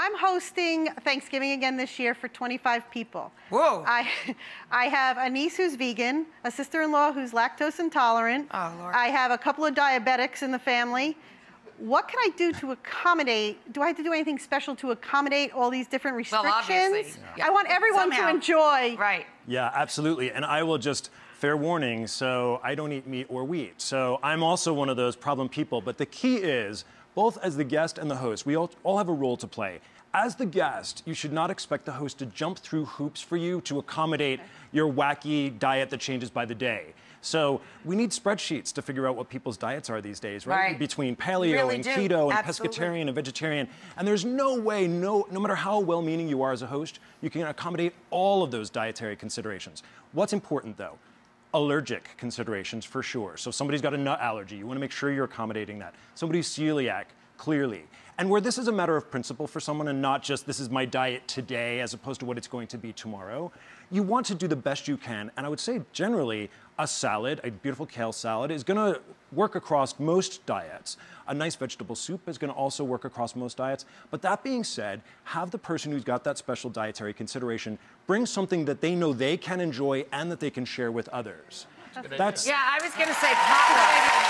I'm hosting Thanksgiving again this year for 25 people. Whoa. I have a niece who's vegan, a sister-in-law who's lactose intolerant. Oh, Lord. I have a couple of diabetics in the family. What can I do to accommodate? Do I have to do anything special to accommodate all these different restrictions? Well, obviously. Yeah. I want everyone to enjoy. Right. Yeah, absolutely. And I will just, fair warning, so I don't eat meat or wheat. So I'm also one of those problem people. But the key is, both as the guest and the host, we all have a role to play. As the guest, you should not expect the host to jump through hoops for you to accommodate your wacky diet that changes by the day. So we need spreadsheets to figure out what people's diets are these days, right? Between paleo and keto and pescatarian and vegetarian. And there's no way, no matter how well-meaning you are as a host, you can accommodate all of those dietary considerations. What's important, though? Allergic considerations for sure. So if somebody's got a nut allergy, you want to make sure you're accommodating that. Somebody's celiac, clearly. And where this is a matter of principle for someone and not just this is my diet today as opposed to what it's going to be tomorrow, you want to do the best you can. And I would say generally a salad, a beautiful kale salad, is going to work across most diets. A nice vegetable soup is going to also work across most diets. But that being said, have the person who's got that special dietary consideration bring something that they know they can enjoy and that they can share with others. Yeah, I was going to say pop.